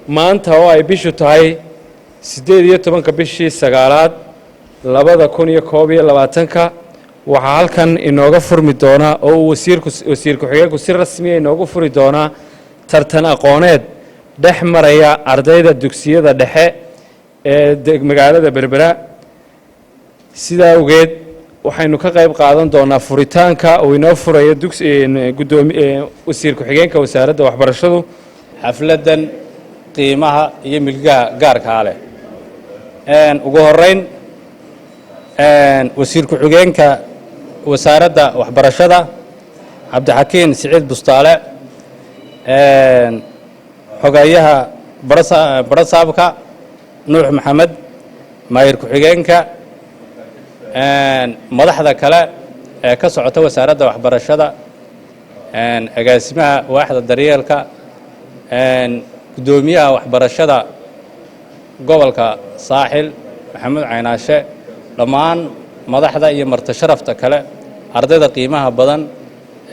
maanta oo ay bishu tahay 18 bishii sagaalaad 2021 waxaa halkan inooga furmi doona oo wasiir ku-xigeenku si rasmi ah inoogu furi doona tartan aqooneed dhex maraya ardayda dugsiyada dhexe ee magaalada Berbera sidaa ogeed waxaynu ka qayb qaadan doonaa furitaanka oo inoo furaya wasiir ku-xigeenka wasaaradda waxbarashadu xafladan qiimaha iyo milgaha gaarka leh ugu horeyn wasiir ku-xigeenka wasaaradda waxbarashada Cabdixakiin Siciid Bustaale xogayaha barasaabka Nuux Maxamed maayir ku-xigeenka madaxda kale ee ka socota wasaaradda waxbarashada agaasimaha waaxda daryeelka gudoomiyaha waxbarashada gobolka Saaxil Maxamed Caynaashe dhammaan madaxda iyo marti sharafta kale ardayda qiimaha badan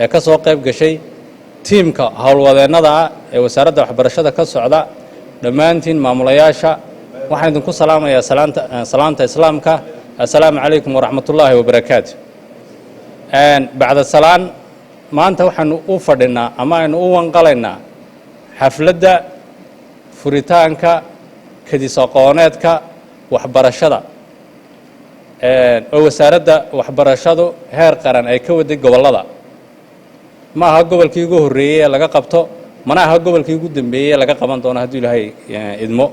ee ka soo qayb gashay tiimka hawlwadeennada ee wasaaradda waxbarashada ka socda dhammaantiin maamulayaasha waxaan idinku salaamayaa salaanta islaamka assalaamu calaykum waraxmatullaahi wabarakaatu bacda salaan maanta waxaanu u fadhinaa ama aynu u wanqalaynaa xafladda furitaanka kadis aqooneedka waxbarashada oo wasaaradda waxbarashadu heer qaran ay ka waday gobolada ma aha gobolkii ugu horeeyay ee laga qabto mana aha gobolkii ugu dambeeyay ee laga qaban doono haddii Ilaahay idmo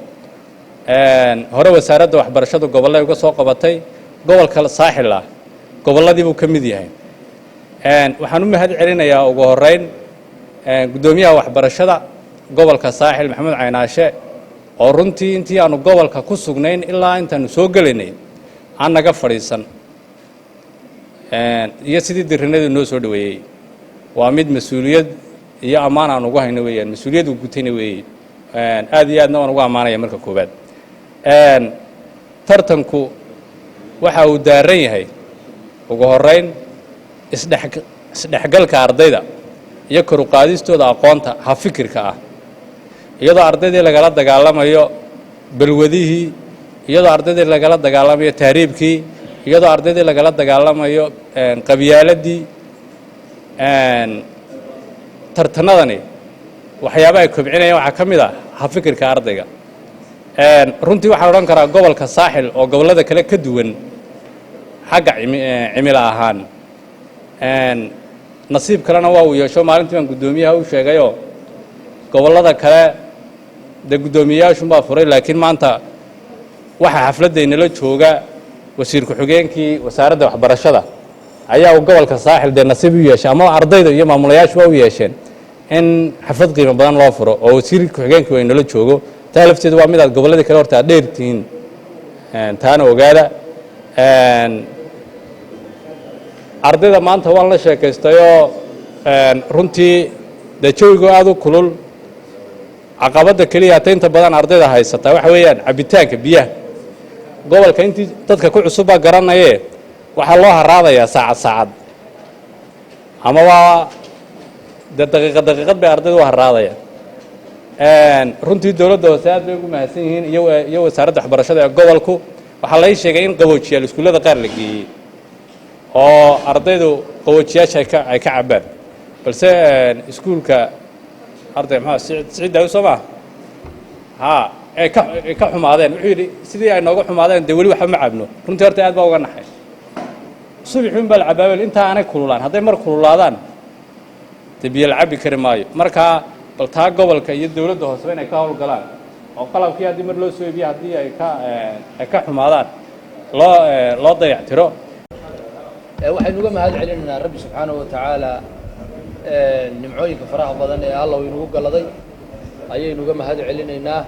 hore wasaaradda waxbarashadu gobolada uga soo qabatay gobolka Saaxil ah goboladii uu ka mid yahay waxaan u mahad celinayaa ugu horeyn gudoomiyaha waxbarashada gobolka Saaxil Maxamed Caynaashe oo runtii intii aanu gobolka ku sugnayn ilaa intaanu soo galaynay aan naga fadhiisan iyo sidii dirinadu noo soo dhaweeyay waa mid mas'uuliyad iyo ammaan aan ugu hayno weeyaan mas'uuliyad uu gutayna weeyay aad iyo aadna waan ugu ammaanaya marka koobaad tartanku waxa uu daaran yahay ugu horeyn isdhexgalka ardayda iyo kor u qaadistooda aqoonta ha fikirka ah iyadoo ardaydii lagala dagaalamayo balwadihii iyadoo ardaydii lagala dagaalamayo tahriibkii iyadoo ardaydii lagala dagaalamayo qabyaaladii tartanadani waxyaabaha ay kobcinayaan waxaa ka mid ah ha fikirka ardayga runtii waxaan odhan karaa gobolka Saaxil oo gobolada kale ka duwan xagga cimilo ahaan nasiib kalena waa uu yeesho maalintii aan gudoomiyaha u sheegayo gobolada kale de gudoomiyaashu ma furay laakiin maanta waxa xafladayna la jooga wasiir ku-xigeenkii wasaaradda waxbarashada ayaa gobolka Saaxil de nasiib u yeeshay ama ardayda iyo maamulayaashu waa u yeesheen in xaflad qiimo badan loo furo oo wasiir ku-xigeenkii ay nala joogo taalifteedu waa mid aad gobolada kale horta dheertiin taana ogaada ardayda maanta waan la sheekaystayo runtii de joogo aad u kulul caqabada kaliya inta badan ardayda haysata waxa weeyaan cabitaanka biyaha gobolka intii dadka ku cusub baa garanayee waxa loo haraadayaa saacad ama waa daqiiqad bay ardaydu u haraadayaan runtii dawladda hoose aad bay ugu mahadsan yihiin iyo wasaaradda waxbarashada ee gobolku waxaa la ii sheegay in qaboojiyaal iskuullada qaar la geeyey oo ardaydu qaboojiyaasha ay ka cabaan balse iskuulka arday maxaa Siciid Daawi soo ma ha ay ka xumaadeen wuxuu yiri sidii ay nooga xumaadeen de wali waxa ma cabno runtii horta aad baa uga naxay subaxun bal cabaabel inta aanay kululaan haday mar kululaadaan biyo la cabi kari maayo marka bal taa gobolka iyo dawladda hoose inay ka hawl galaan oo qalabkii haddii mar loo soo iibiyo haddii ay ka xumaadaan loo dayactiro. waxaynu uga mahad celinaynaa rabbi subxaanahu wa tacaala nimcooyinka faraha badan ee alla uu inagu galaday ayaynu uga mahad celinaynaa.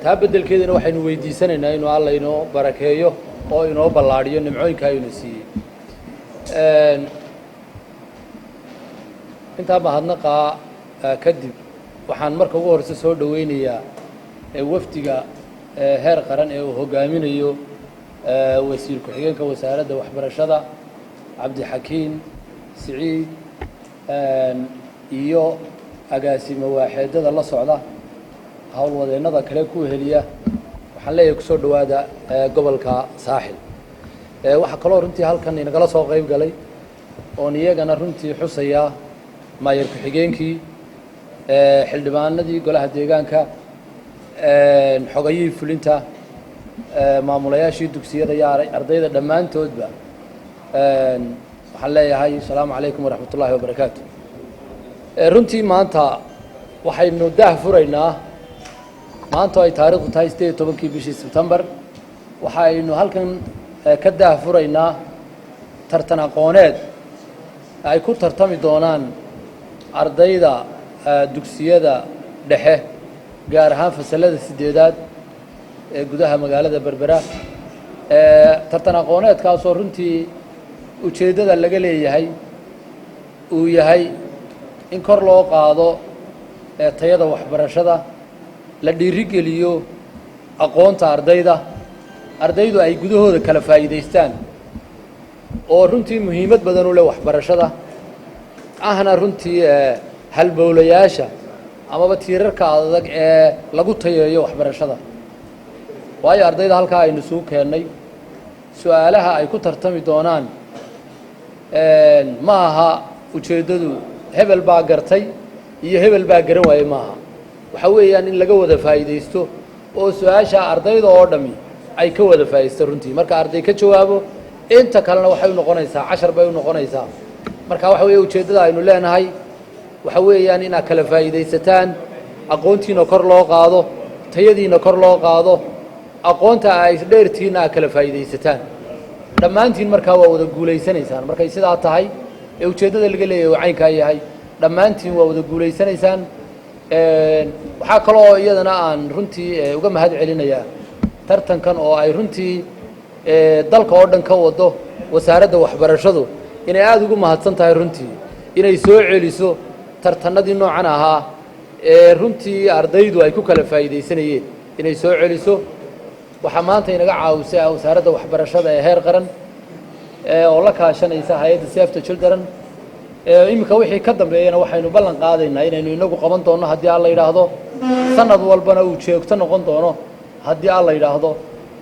taa beddelkeedana waxaynu weydiisanaynaa inuu alla inoo barakeeyo oo inoo ballaadhiyo nimcooyinka aynu siiyey. intaa mahadnaqaa kadib waxaan marka ugu horeysa soo dhoweynayaa wafdiga heer qaran ee uu hogaaminayo wasiir ku-xigeenka wasaaradda waxbarashada cabdixakiin siciid iyo agaasimo waaxeedada la socda howlwadeennada kale ku heliya. waxaan leeyahay kusoo dhowaada gobolka saaxil. waxaa kaloo runtii halkan inagala soo qayb galay oon iyagana runtii xusaya maayar ku-xigeenkii xildhibaanadii golaha deegaanka xogayihii fulinta maamulayaashii dugsiyada iyo ardayda dhammaantoodba waxaan leeyahay asalaamu calaykum waraxmat ullaahi wabarakaatu. runtii maanta waxaynu daah furaynaa maanta ay taariikhdu tahay 18 bishii Sebtembar waxaynu halkan ka daah furaynaa tartan aqooneed ay ku tartami doonaan ardayda dugsiyada dhexe gaar ahaan fasalada 8aad ee gudaha magaalada Berbera. tartan aqooneedkaasoo runtii ujeeddada laga leeyahay uu yahay in kor loo qaado tayada waxbarashada, la dhiirigeliyo aqoonta ardaydu ay gudahooda kala faa'iidaystaan oo runtii muhiimad badan u leh waxbarashada ahna runtii halbowlayaasha amaba tiirarka adag ee lagu tayeeyo waxbarashada. waayo ardayda halkaa aynu isugu keennay su-aalaha ay ku tartami doonaan ma aha ujeeddadu hebel baa gartay iyo hebel baa garan waayey maaha. waxa weeyaan in laga wada faa'iidaysto oo su-aasha ardayda oo dhammi ay ka wada faa'iidaysto runtii. marka arday ka jawaabo inta kalena waxay u noqonaysaa cashar bay u noqonaysaa. marka waxa weeye ujeeddada aynu leenahay waxa weeyaan inaad kala faa'iidaysataan, aqoontiina kor loo qaado, tayadiina kor loo qaado, aqoonta ay dheertiina aad kala faa'iidaysataan. dhammaantiin markaa waa wada guulaysanaysaan markay sidaa tahay ee ujeeddada laga leeyahay oo caynkaa yahay. dhammaantiin waa wada guulaysanaysaan. waxaa kaloo iyadana aan runtii uga mahad celinayaa tartankan oo ay runtii dalka oo dhan ka wado wasaaradda waxbarashadu inay aada ugu mahadsan tahay runtii inay soo celiso tartanadii noocan ahaa ee runtii ardaydu ay ku kala faa'iidaysanayeen inay soo celiso. waxaa maanta inaga caawisay wasaaradda waxbarashada ee heer qaran oo la kaashanaysa hay-adda Save the Children. iminka wixii ka dambeeyana waxaynu ballan qaadaynaa inaynu inagu qaban doono haddii alla yidhaahdo, sanad walbana uu joogto noqon doono haddii alla yidhaahdo,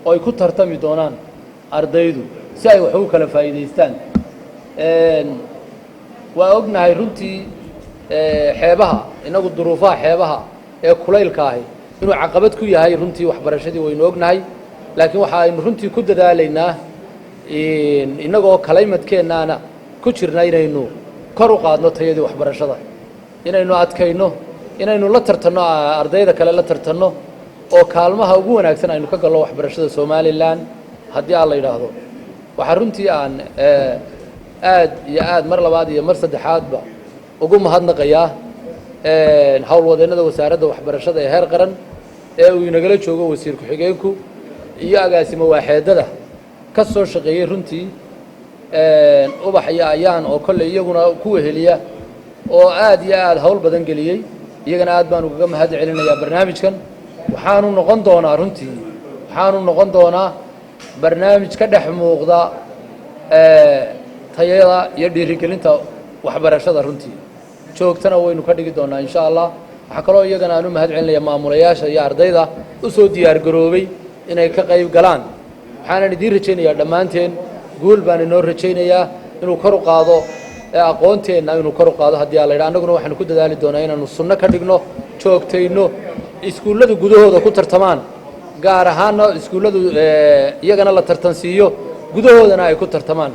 oo ay ku tartami doonaan ardaydu si ay wax ugu kala faa'iidaystaan. waa ognahay runtii xeebaha inagu duruufaha xeebaha ee kulaylka ahi inuu caqabad ku yahay runtii waxbarashadii waynu ognahay. laakiin waxa aynu runtii ku dadaalaynaa inagoo kalaymadkeennaana ku jirna inaynu kor u qaadno tayadii waxbarashada, inaynu adkayno, inaynu la tartanno ardayda kale la tartanno oo kaalmaha ugu wanaagsan aynu ka galno waxbarashada Somaliland haddii alla yidhaahdo. waxaa runtii aan aad iyo aad mar labaad iyo mar saddexaadba ugu mahadnaqayaa howlwadeennada wasaaradda waxbarashada ee heer qaran ee uu inagala joogo wasiir ku-xigeenku iyo agaasimo waaxeedada ka soo shaqeeyey runtii ubax iyo ayaan oo kolley iyaguna ku weheliya oo aad iyo aad hawl badan geliyey. iyagana aad baan ugaga mahad celinayaa barnaamijkan. waxaanu noqon doonaa runtii barnaamij ka dhex muuqda tayada iyo dhiirigelinta waxbarashada runtii joogtana waynu ka dhigi doonaa insha allah. waxaa kaloo iyagana aan u mahad celinayaa maamulayaasha iyo ardayda u soo diyaar garoobay inay ka qayb galaan. waxaanan idiin rajaynayaa dhammaanteen guul baan inoo rajaynayaa inuu kor u qaado aqoonteenna inuu kor u qaado haddii alla yidhaahdo. annaguna waxaanu ku dadaali doonaa inaanu sunno ka dhigno, joogtayno, iskuulladu gudahooda ku tartamaan, gaar ahaanna iskuulladu iyagana la tartansiiyo gudahoodana ay ku tartamaan.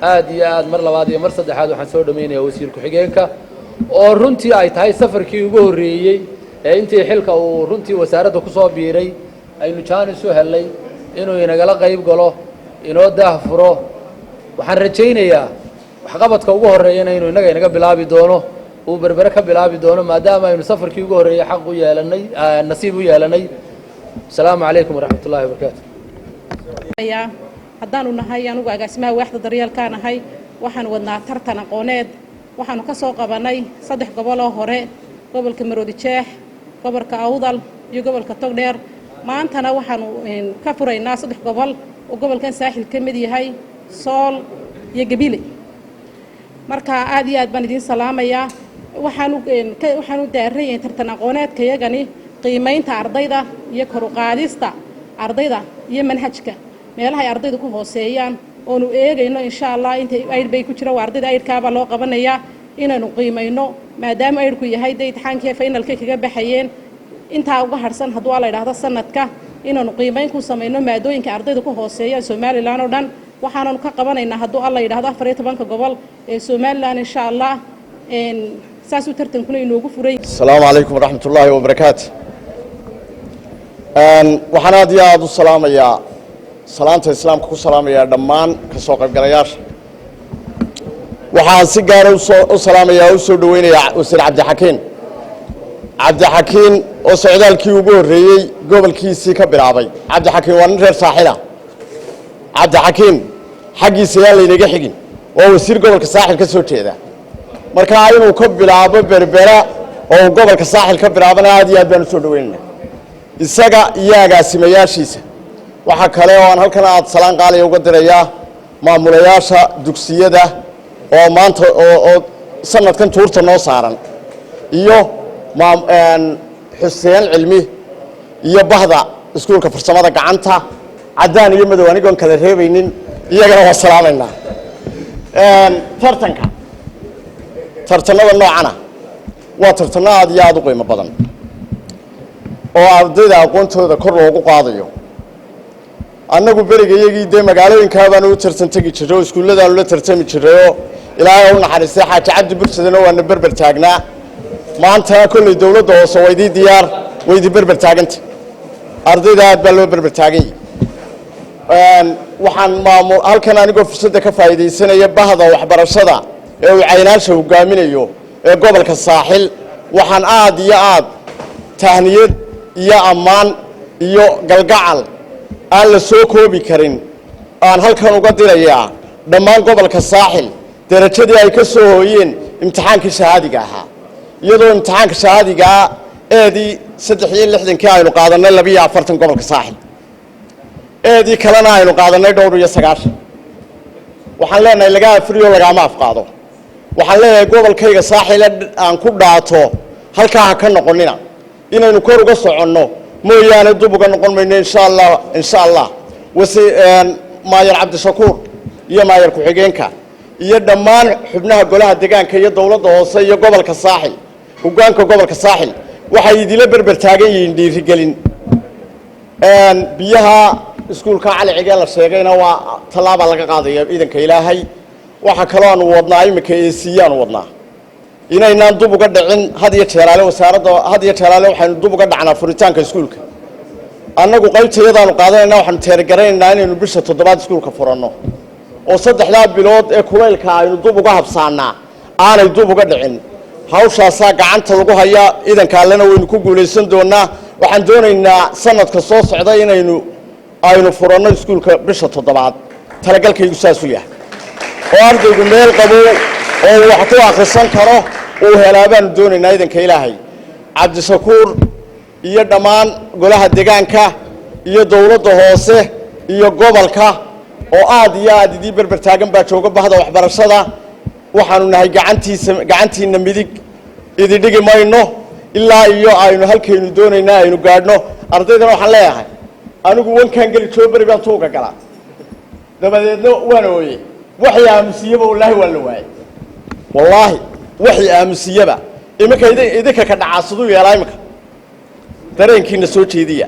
aad iyo aad mar labaad iyo mar saddexaad waxaan soo dhammaynayaa wasiir ku-xigeenka oo runtii ay tahay safarkii ugu horreeyey intii xilka uu runtii wasaaradda ku soo biiray aynu jaanis u helay inuu inagala qayb galo inoo daah furo waxaan rajaynayaa waxqabadka ugu horeeyana inuu inaga bilaabi doono uu berbere ka bilaabi doono maadaama aynu safarkii ugu horeeyay xaq u yeelanay nasiib u yeelanay asalaamu calaykum waraxmatullaahi wabarakaatu haddaanu nahay anugu agaasimaha waaxda daryeelkaa nahay waxaan wadnaa tartan aqooneed waxaanu ka soo qabanay 3 gobol oo hore gobolka Maroodi Jeex gobolka Awdal iyo gobolka Togdheer maantana waxaanu ka furaynaa 3 gobol oo gobolkan Saaxil ka mid yahay Sool iyo Gabiley marka aad iyo aad baan idin salaamayaa waxaanu daarayeen tartan aqooneedka yagani qiimeynta ardayda iyo kor u qaadista ardayda iyo manhajka meelaha ay ardaydu ku hooseeyaan oonu eegayno insha Allah inta ay bay ku jira ardayda aydkaaba loo qabanaya inaanu qiimeyno maadaama aydku yahay imtixaankii finalka kaga baxayeen inta uga harsan haduu la yiraahdo sanadka inaanu qiimeyn ku sameeyno maadooyinka ardaydu ku hooseeyaan Soomaaliland oo dhan waxaanu ka qabanaynaa haduu alla yiraahdo 14 gobol ee Soomaaliland insha Allah saas u tartankuna inoogu furay Assalaamu alaykum waraxmatullaahi wabarakaatuh waxaan aad iyo aad u salaamayaa salaanta islaamka ku salaamayaa dhammaan ka soo qaybgalayaasha waxaan si gaar ah u salaamayaa u soo dhaweynayaa wasiir Cabdi Xakiin oo socdaalkii ugu horeeyay gobolkiisii ka bilaabay Cabdi Xakiin waa nin reer Saaxil ah Cabdi Xakiin xaqiisa yaa laynaga xigin oo wasiir gobolka Saaxil ka soo jeeda marka inuu ka bilaabo berbera oo gobolka Saaxil ka bilaabana aad iyo aad baan u soo dhaweynaa isaga iyo agaasimayaashiisa waxa kale oo aan halkan aad salaan qaali uga dirayaa maamulayaasha dugsiyada oo maanta oo sanadkan tuurta noo saaran iyo Xuseen Cilmi iyo bahda iskuulka farsamada gacanta cadaan iyo madow anigoon kala reebaynin iyagana waa salaamayna tartanada noocana waa tartano aad iyo aad u qiimo badan oo ardayda aqoontooda kor loogu qaadayo annagu berigayagii de magaalooyinka baan u tartan tagi jiray iskuuladaan la tartami jiray ilaahay u naxariistay xaaji cabdi bursadana waana berber taagnaa maanta kulli dawladda hoose waydii diyaar waydii berber taaganta ardayda aad baa loo berber taagan waxaan halkan anigoo fursadda ka faa'iideysanaya bahda waxbarashada ee uu Caynaasha hogaaminayo ee gobolka Saaxil waxaan aad iyo aad tahniyad iyo ammaan iyo galgacal aan la soo koobi karin aan halkan uga dirayaa dhammaan gobolka Saaxil darajadii ay ka soo hooyeen imtixaankii shahaadiga ahaa iyadoo imtixaanka shahaadiga eedii 63 aynu qaadanay 42 gobolka Saaxil eedii kalena aynu qaadanay 290 waxaan leenahay laga afriyo laga ma afqaado waxaan leeyahay gobolkayga Saaxil aan ku dhaato halka ka noqonina inaynu kor uga soconno mooyaane dub uga noqon mayno insha Allah maayar Cabdishakuur iyo maayar ku-xigeenka iyo dhammaan xubnaha golaha deegaanka iyo dawladda hoose iyo gobolka Saaxil hogaanka gobolka Saaxil waxay idila berber taagan yihiin dhiirigelin biyaha iskuulka Cali Cigeel la sheegayna waa talaaba laga qaadayo ciidanka Ilaahay waxa kale oo wadnaa imika eesiyaan wadnaa inaynaan dub uga dhicin had iyo jeeraale wasaaradda had iyo jeeraale waxaynu dub uga dhacnaa furitaanka iskuulka annagu qaybteedaan qaadanayna waxaan teergaraynaa inaynu bisha 7 iskuulka furanno oo 3 bilood ee kuleylka aynu dub uga habsaanaa aanay dub uga dhicin hawshaasa gacanta lagu hayaa ciidanka allana waynu ku guuleysan doonaa waxaan doonaynaa sanadka soo socda aynu furanno iskuulka bisha 7 talagalkaygu saas u yahay oo ardaygu meel qabo oo wax ku akhrisan karo oo helaabaan doonaynaa ciidanka Ilaahay Cabdishakuur iyo dhammaan golaha deegaanka iyo dawladda hoose iyo gobolka oo aad iyo aad idii berber taagan baa jooga bahda waxbarashada waxaanu nahay gacantiina midig idin dhigi mayno ilaa iyo aynu halkeenu doonaynaa aynu gaadhno ardaydana waxaan leeyahay anigu wankan gali joobari baan tuuga galaa dabadeedna waan ooyay waxay aamusiyaba wallaahi waxay aamusiyaba imika idinka ka dhacaasadu yeelaa imika dareenkiina soo jeediya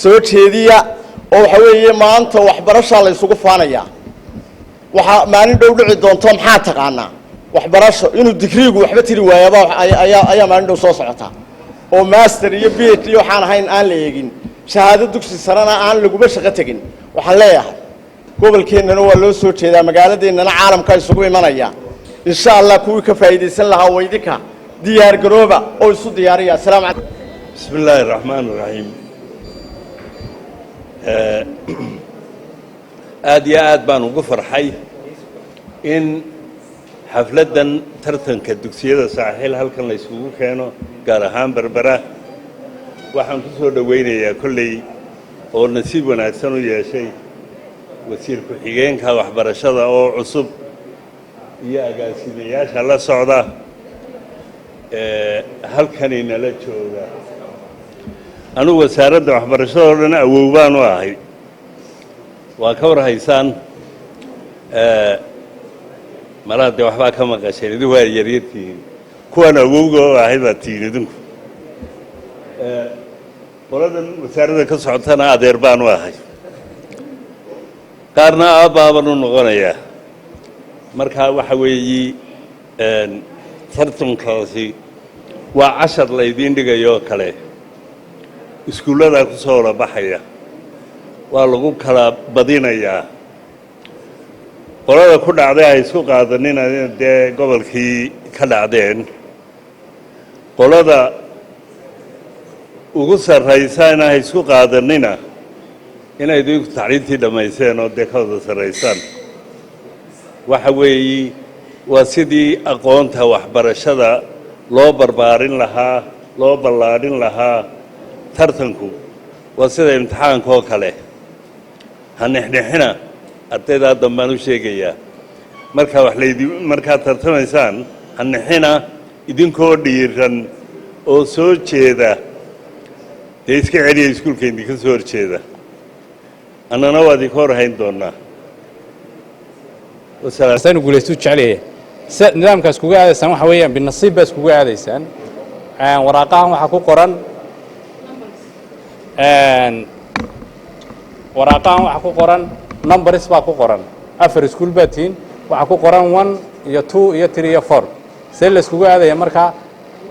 soo jeediya oo waxa weeye maanta waxbarasho la isugu faanaya waxa maalin dhow dhici doonto maxaa taqaanaa waxbarasho inuu digriigu waxba tiri waayaba ayaa maalin dhow soo socota oo master iyo PhD waxaan ahayn aan la eegin shahaado dugsi sarana aan laguba shaqo tagin waxaan leeyahay gobolkeennana waa loo soo jeedaa magaaladeennana caalamka isugu imanaya insha Allah kuwii ka faa'iideysan lahaa weydika diyaar garooba oo isu diyaariya assalaamu calaykum bismillaahir rahmaanir rahiim aad iyo aad baan ugu farxay in xafladan tartanka dugsiyada saaxiil halkan la isugu keeno gaar ahaan Berbera waxaan ku soo dhaweynayaa kulley oo nasiib wanaagsan u yeeshay wasiir ku-xigeenka waxbarashada oo cusub iyo agaasimayaasha la socda halkan inala jooga anu wasaaradda waxbarashada oo dhan awowbaan u ahay waa ka warhaysaan malaade waxbaa ka maqasheen idin waa yaryartihiin kuwan awowga oo ahay baa tihiin idinku qoladan wasaaradda ka socotana adeer baan u ahay qaarna aabbaaban u noqonayaa markaa waxa weeyi tartankaasi waa cashar laydiin dhigayo kale iskuulladaa ku soo wada baxaya waa lagu kala badinayaa qolada ku dhacday ay isku qaadanina dee gobolkii ka dhacdeen qolada ugu sarraysana ay isku qaadanina inay idinku tacliintii dhammayseen oo dee ka wada sarraysaan waxa weeyi waa sidii aqoonta waxbarashada loo barbaarin lahaa loo ballaadhin lahaa tartanku waa sida imtixaanka oo kale ha nexnexina ardaydaa dambaan u sheegayaa markaad tartamaysaan ha nexina idinkoo dhiiran oo soo jeeda dee iska celiya iskuulka idinka soo horjeeda annana waa idinka horhayn doonaa saynu guulaystu jecelayahay si nidaamkaas kuga aadaysaan waxa weeyaan binasiib baa iskuga aadaysaan waraaqahan waxaa ku qoran numbers baa ku qoran afar iskuul baa tihiin waxaa ku qoran 1 iyo 2 iyo 3 iyo 4 see la iskuga aadaya markaa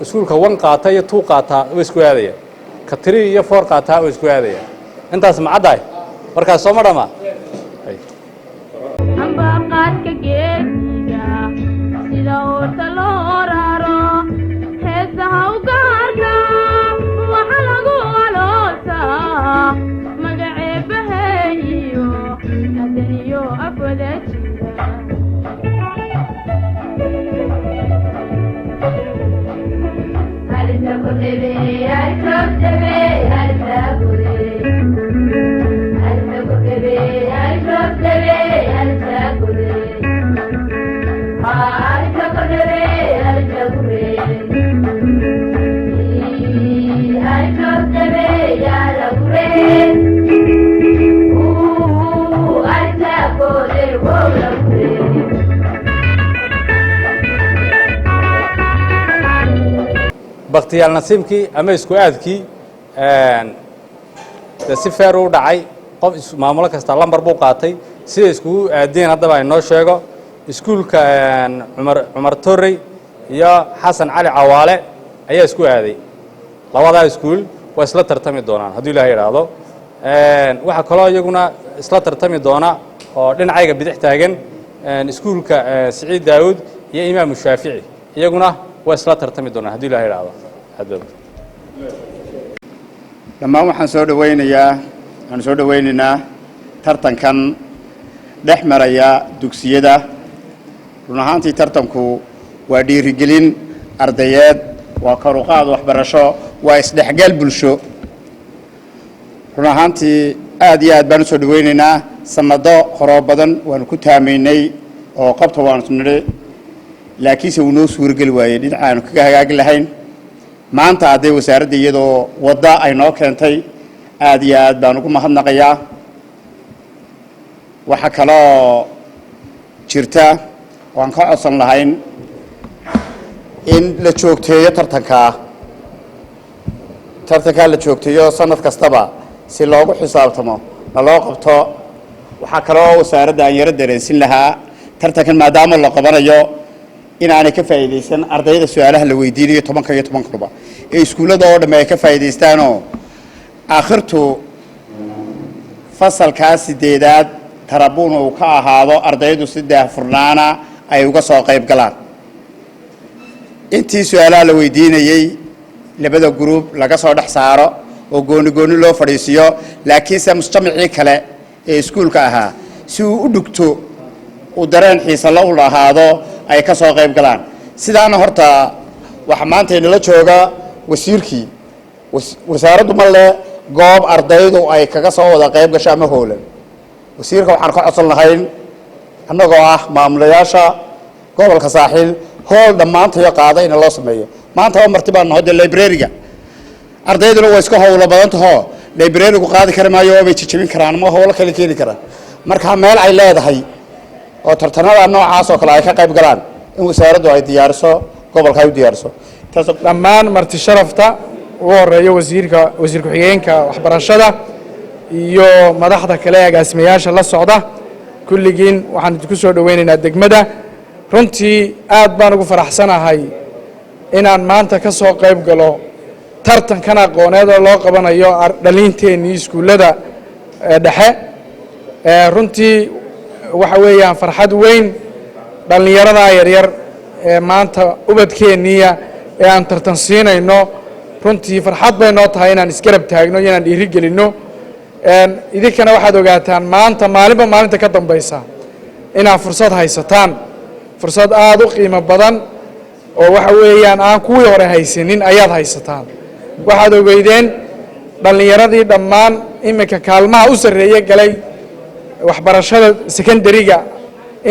iskuulka 1 qaata iyo 2 qaata way isku aadaya ka 3 iyo 4 qaata way isku aadaya intaas ma caddahay markaas soo ma dhama ambaqaadka geesiga sida oorta loo raro heesaha u gaarka waxa lagu aloosaa magaceebaheeyo hadaniyo afwada jira baktiyaal nasiibkii ama isku aadkii si feer u dhacay qof maamulo kasta lambar buu qaatay sida iskugu aadeen haddaba ay noo sheego iskuulka cumar torrey iyo xasan cali cawaale ayaa isku aaday labadaa iskuul waa isla tartami doonaan hadduu ilaahay idhaahdo waxaa kaloo iyaguna isla tartami doona oo dhinacayga bidix taagan iskuulka siciid daawud iyo imaamu shaafici iyaguna waa isla tartami doonaan hadduu ilaahay idhaahdo dhammaan waxaan soo dhawaynaynaa tartankan dhex maraya dugsiyada run ahaantii tartanku waa dhiirigelin ardayeed waa karuqaad waxbarasho waa isdhexgal bulsho run ahaantii aad iyo aad baan u soo dhawaynaynaa sanado horoo badan waanu ku taamaynay oo qabta waanu nidhi laakiinse uu noo suurageli waayey dhinacaanu kaga hagaagi lahayn maanta hadday wasaaradda iyadoo wadda ay noo keentay aad iyo aad baan ugu mahadnaqayaa waxaa kaloo jirta waan ka codsan lahayn in la joogteeyo tartankaa la joogteeyo sanad kastaba si loogu xisaabtamo na loo qabto waxaa kaloo wasaaradda aan yaro dareensin lahaa tartankan maadaama la qabanayo inaanay ka faa'iidaysan ardayda su-aalaha la weydiinayo 10 iyo 10 kuba ee iskuullada oo dhan ay ka faa'iidaystaanoo aakhirtu fasalkaa 8aad tarabuun uu ka ahaado ardaydu si daahfurnaana ay uga soo qayb galaan intii su-aalaha la weydiinayey labada gruub laga soo dhex saaro oo gooni gooni loo fadhiisiyo laakiinse mujtamacii kale ee iskuulka ahaa si uu u dhugto uu dareen xiisa la u lahaado ay ka soo qayb galaan sidaana horta waxa maanta inala jooga wasiirkii wasaaraddu ma leh goob ardaydu ay kaga soo wada qayb gasho ama hoolan wasiirka waxaan ka codsan lahayn annagoo ah maamulayaasha gobolka saaxiil hool dhammaantayo qaada in loo sameeyo maanta waa marti baan nahay library-ga ardayduna way iska howlo badan tahay library-gu qaadi kara maayo oo bay jijibin karaan ma howlo kale keeni karaan marka meel ay leedahay oo tartanada noocaas oo kale ay ka qayb galaan in wasaaraddu ay diyaariso gobolka ay u diyaariso dhammaan marti sharafta ugu horeeya wasiir ku-xigeenka waxbarashada iyo madaxda kale agaasimayaasha la socda kulligiin waxaan idinku soo dhaweynaynaa degmada runtii aad baan ugu faraxsanahay inaan maanta ka soo qayb galo tartankan aqooneed oo loo qabanayo dhaliinteennii iskuullada dhexe runtii waxa weeyaan farxad weyn dhallinyaradaa yaryar ee maanta ubadkeenniya ee aan tartan siinayno runtii farxad bay noo tahay inaan isgarab taagno iyo inaan dhiiri gelinno idinkana waxaad ogaataan maanta maalinba maalinta ka dambaysa inaad fursad haysataan fursad aad u qiimo badan oo waxa weeyaan aan kuwii hore haysanin ayaad haysataan waxaad ogeydeen dhallinyaradii dhammaan iminka kaalmaha u sarreeye galay waxbarashada secondary-ga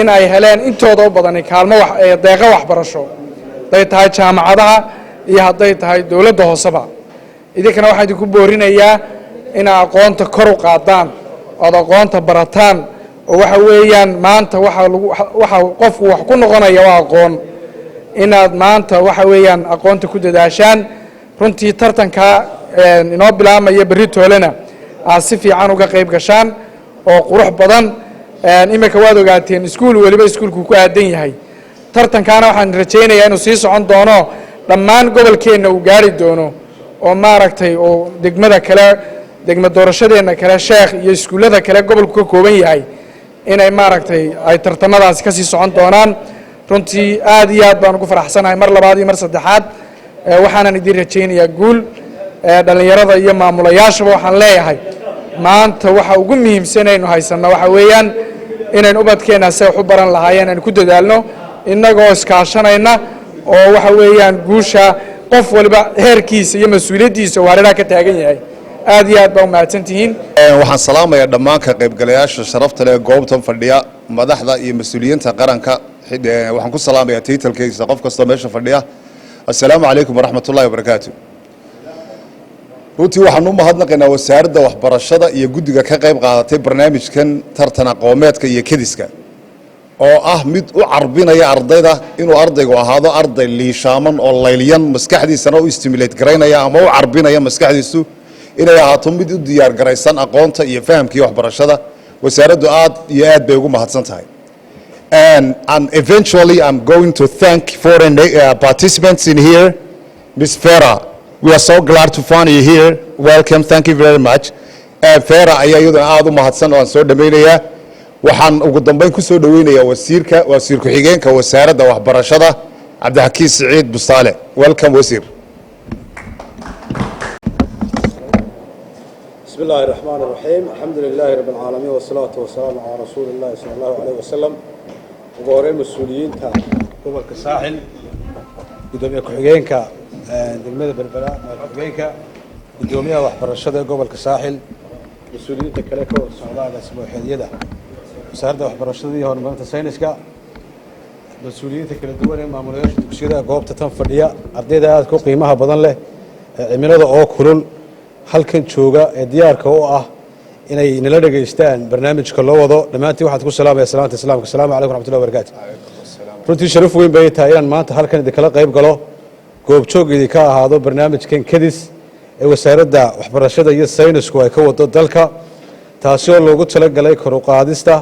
in ay heleen intooda u badani kaalmo deeqo waxbarasho hadday tahay jaamacadaha iyo hadday tahay dowladda hooseba idinkana waxaan idinku boorinayaa inaad aqoonta kor u qaadaan ood aqoonta barataan oo waxa weeyaan maanta waxa qofku wax ku noqonaya waa aqoon inaad maanta waxa weeyaan aqoonta ku dadaashaan runtii tartanka inoo bilaabmaya berri toolena aad si fiican uga qayb gashaan oo qurux badan iminka waad ogaateen iskuul weliba iskuulku ku aadan yahay tartankaana waxaan rajaynayaa inuu sii socon doono dhammaan gobolkeenna uu gaari doono oo maaragtay oo degmada kale degma doorashadeenna kale sheekh iyo iskuullada kale gobolku ka kooban yahay inay maaragtay ay tartamadaasi ka sii socon doonaan runtii aad iyo aad baan ugu faraxsanahay mar labaad iyo mar saddexaad waxaanan idiin rajaynayaa guul dhallinyarada iyo maamulayaashaba waxaan leeyahay maanta waxa ugu muhiimsanaynu haysanno waxa weeyaan inaynu ubadkeenna se wax u baran lahaayeen aynu ku dadaalno innagoo iskaashanayna oo waxa weeyaan guusha qof waliba heerkiisa iyo mas-uuliyaddiisa uu hareeraha ka taagan yahay aad iyo aad baa u mahadsantihiin waxaan salaamayaa dhammaan ka qaybgalayaasha sharafta leh goobtan fadhiya madaxda iyo mas-uuliyiinta qaranka waxaan ku salaamayaa tiitalkiisa qof kastoo meesha fadhiya assalaamu calaykum waraxmatullahi wabarakaatu runtii waxaan u mahadnaqaynaa wasaaradda waxbarashada iyo guddiga ka qayb qaadatay barnaamijkan tartan aqoomeedka iyo kediska oo ah mid u carbinaya ardayda inuu ardaygu ahaado arday liishaaman oo laylyan maskaxdiisana u stimulate garaynaya ama u carbinaya maskaxdiisu inay ahaato mid u diyaar garaysan aqoonta iyo fahamkii waxbarashada wasaaraddu aad iyo aad bay ugu mahadsan tahay and eventually I'm going to thank foreign participants in here. Ms. Farah, we are so glad to find you here. Welcome, thank you very much. Farah ayaa iyaduna aad u mahadsan oo aan soo dhamaynayaa waxaan ugu dambeyn ku soo dhaweynayaa wasiir ku-xigeenka wasaaradda waxbarashada cabdixakiin siciid bustaale. Welcome, wasiir. بسم الله الرحمن الرحيم الحمد لله رب العالمين والصلاة والسلام على رسول الله صلى الله عليه وسلم وقورين مسؤولين قبل كساحل قدومية كحجينك دلمية بالبلاء كحجينك قدومية وحبر الشدة قبل كساحل مسؤولين تكلكو السعودية على اسمه حديدة وسارده وحبر الشدة هون بنت ساينسكا مسؤولين تكل الدول ما موليش تكسيرة قوب تتنفردية أرديدا كو قيمها بدن له عملنا أو كلون halkan jooga ee diyaarka u ah inay nala dhageystaan barnaamijka loo wado dhamaantii waxaad ku salaamaya salaanta islaamka assalaamu calaykum waraxmatullahi wabarakaatu runtii sharaf weyn bay tahay inaan maanta halkan idinkala qayb galo goobjoogeedii ka ahaado barnaamijkan kadis ee wasaaradda waxbarashada iyo saynisku ay ka wado dalka taasi oo loogu talagalay kor u qaadista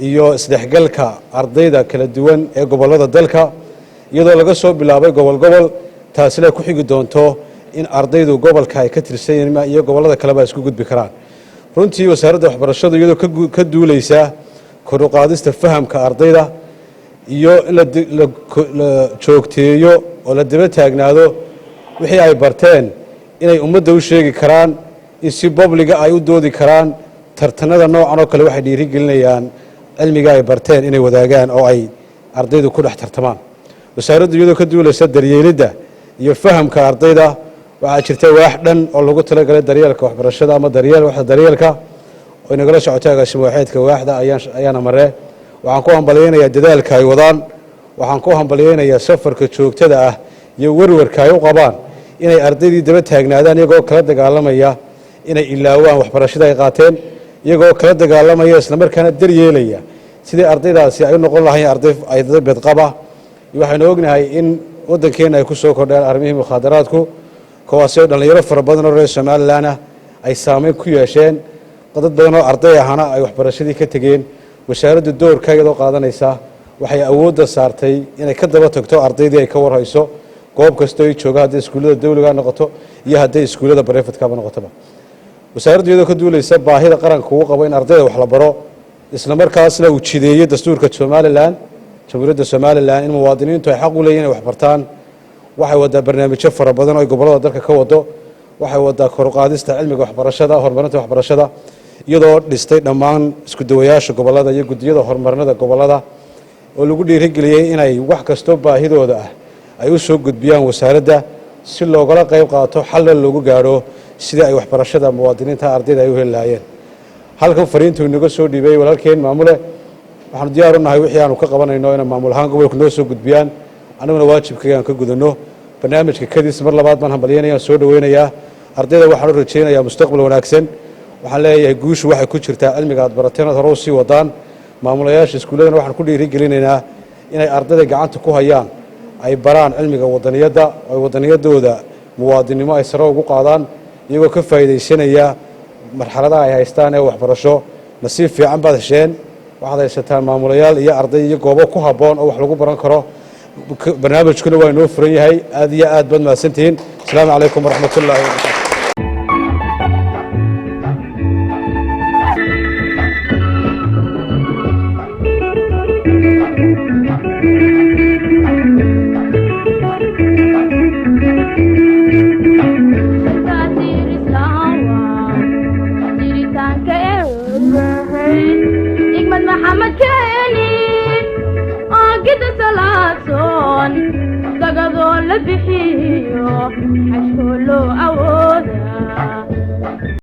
iyo isdhexgalka ardayda kala duwan ee gobollada dalka iyadoo laga soo bilaabay gobol gobol taasina ku xigi doonto in ardaydu gobolka ay ka tirsan yihiin iyo gobollada kaleba isku gudbi karaan runtii wasaaradda waxbarashadu iyadoo ka duulaysa kor u qaadista fahamka ardayda iyo in la joogteeyo oo la daba taagnaado wixii ay barteen inay ummadda u sheegi karaan in si bobliga ay u doodi karaan tartanada noocan oo kale waxay dhiirigelinayaan cilmiga ay barteen inay wadaagaan oo ay ardaydu ku dhex tartamaan wasaaraddu iyadoo ka duulaysa daryeelidda iyo fahamka ardayda waxaa jirta waax dhan oo lagu talagalay daryeelka waxbarashada ama waxda daryeelka oo inagala socota agaasimo waaxeedka waaxda ayaana maree waxaan ku hambalyaynayaa dadaalka ay wadaan waxaan ku hambalyaynayaa safarka joogtada ah iyo warwarka ay u qabaan inay ardaydii daba taagnaadaan iyagoo kala dagaalamaya inay ilaawaan waxbarashada ay qaateen iyagoo kala dagaalamaya isla markaana daryeelaya sidii ardaydaasi ay u noqon lahayn arday bedqaba waxaynu ognahay in waddankeena ay ku soo kordheen arrimihii mukhaadaraadku kuwaasoo dhallinyaro fara badan oo reer somalilan ah ay saameyn ku yeesheen dad badan oo arday ahana ay waxbarashadii ka tegeen wasaaraddu doorka iyadoo qaadanaysa waxay awoodda saartay inay ka daba tagto ardaydii ay ka warhayso goob kastoo ay jooga hadday iskuullada dawliga noqoto iyo hadday iskuullada barefadkaba noqotoba wasaaraddu iyadoo ka duulaysa baahida qaranka ugu qabo in ardayda wax la baro isla markaasna uu jideeyey dastuurka somalilan jamhuuriyadda somalilan in muwaadiniintu ay xaq u leeyihin inay wax bartaan waxay wadaa barnaamijyo fara badan oo ay gobollada dalka ka wado waxay wadaa kor u qaadista cilmiga waxbarashada horumarinta waxbarashada iyadoo dhistay dhammaan isku dawayaasha gobollada iyo guddiyada horumarinada gobollada oo lagu dhiirigeliyey inay wax kastoo baahidooda ah ay u soo gudbiyaan wasaaradda si loogala qayb qaato xalla loogu gaadho sidii ay waxbarashada muwaadiniinta ardayda ay u heli lahaayeen halkan fariintuu inaga soo dhiibay walaalkeen maamule waxaanu diyaar u nahay wixii aanu ka qabanayno inay maamul ahaan gobolku noo soo gudbiyaan annaguna waajibkayga aan ka gudanno barnaamijka kadis mar labaad baan hambalyaynaya soo dhaweynayaa ardayda waxaan u rajaynayaa mustaqbal wanaagsan waxaan leeyahay guushu waxay ku jirtaa cilmiga aad barateen ood hore u sii wadaan maamulayaasha iskuulladana waxaan ku dhiirigelinaynaa inay ardayda gacanta ku hayaan ay baraan cilmiga wadaniyadda oo ay wadaniyadooda muwaadinnimo ay sare ugu qaadaan iyagoo ka faa'iidaysanaya marxaladaha ay haystaan ee waxbarasho nasiib fiican baad hesheen waxaad haysataan maamulayaal iyo arday iyo goobo ku habboon oo wax lagu baran karo barnaamijkuna waa inoo furan yahay aad iyo aad baad mahadsantihiin asalaamu calaykum waraxmat ullahi wabarakatu محمد كاني قد سلاسون دقضوا لبحيو حشكولو أودا